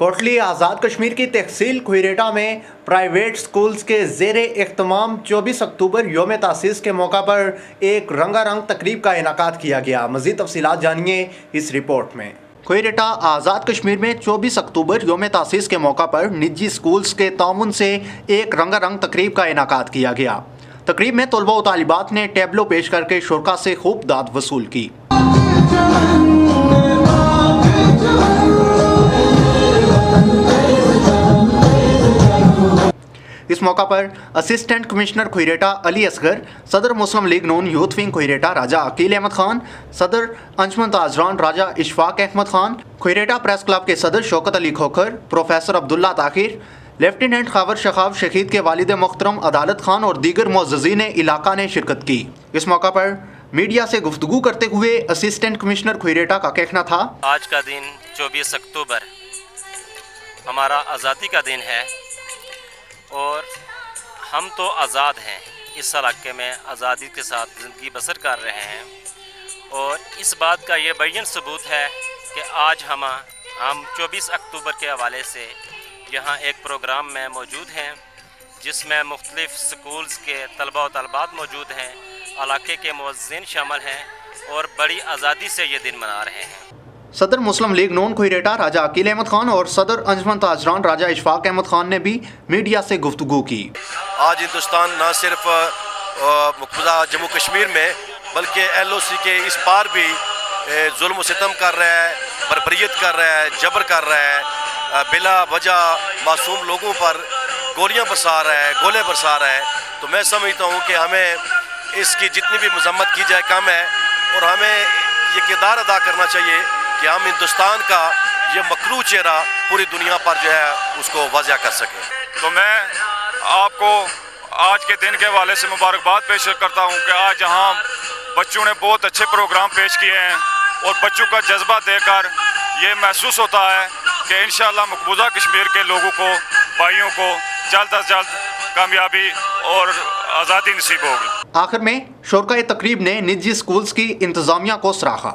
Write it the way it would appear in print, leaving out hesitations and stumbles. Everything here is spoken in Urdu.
کوٹلی آزاد کشمیر کی تحصیل کھوئیریٹا میں پرائیویٹ سکولز کے زیر اہتمام 24 اکتوبر یوم تاسیس کے موقع پر ایک رنگا رنگ تقریب کا انعقاد کیا گیا۔ مزید تفصیلات جانیے اس رپورٹ میں۔ کھوئیریٹا آزاد کشمیر میں 24 اکتوبر یوم تاسیس کے موقع پر نجی سکولز کے تعاون سے ایک رنگا رنگ تقریب کا انعقاد کیا گیا۔ تقریب میں طلباء و طالبات نے ٹیبلو پیش کر کے شرکاء سے خوب داد وصول کی۔ اس موقع پر اسسٹنٹ کمشنر کھوئیریٹا علی اصغر، صدر مسلم لیگ نون یوتھ ونگ کھوئیریٹا راجہ عقیل احمد خان، صدر انجمن تاجران راجہ اشفاق احمد خان، کھوئیریٹا پریس کلب کے صدر شوکت علی کھوکھر، پروفیسر عبداللہ طاہر، لیفٹیننٹ خاور شخاف شہید کے والد محترم عدالت خان اور دیگر معززین علاقہ نے شرکت کی۔ اس موقع پر میڈیا سے گفتگو کرتے ہوئے اسسٹنٹ کمشنر کھوئیریٹا کا کہنا تھا، آج کا دن 24 اکتوبر ہمارا آزادی کا دن ہے اور ہم تو آزاد ہیں، اس علاقے میں آزادی کے ساتھ زندگی بسر کر رہے ہیں، اور اس بات کا یہ بین ثبوت ہے کہ آج ہم 24 اکتوبر کے حوالے سے یہاں ایک پروگرام میں موجود ہیں جس میں مختلف سکولز کے طلباء و طالبات موجود ہیں، علاقے کے معززین شامل ہیں اور بڑی آزادی سے یہ دن منا رہے ہیں۔ صدر مسلم لیگ نون کھوئیریٹا راجہ عقیل احمد خان اور صدر انجمن تاجران راجہ اشفاق احمد خان نے بھی میڈیا سے گفتگو کی۔ آج ہندوستان نہ صرف مقبوضہ جموں کشمیر میں بلکہ LOC کے اس پار بھی ظلم و ستم کر رہا ہے، بربریت کر رہا ہے، جبر کر رہا ہے، بلا وجہ معصوم لوگوں پر گولیاں برسا رہا ہے، گولے برسا رہا ہے۔ تو میں سمجھتا ہوں کہ ہمیں اس کی جتنی بھی مذمت کی جائے کم ہے، اور ہمیں یہ کردار ادا کرنا چاہیے کہ ہم ہندوستان کا یہ مکروہ چہرہ پوری دنیا پر جو ہے اس کو واضح کر سکیں۔ تو میں آپ کو آج کے دن کے حوالے سے مبارکباد پیش کرتا ہوں کہ آج یہاں بچوں نے بہت اچھے پروگرام پیش کیے ہیں، اور بچوں کا جذبہ دیکھ کر یہ محسوس ہوتا ہے کہ انشاءاللہ مقبوضہ کشمیر کے لوگوں کو، بھائیوں کو جلد از جلد کامیابی اور آزادی نصیب ہوگی۔ آخر میں شرکائے تقریب نے نجی سکولز کی انتظامیہ کو سراہا۔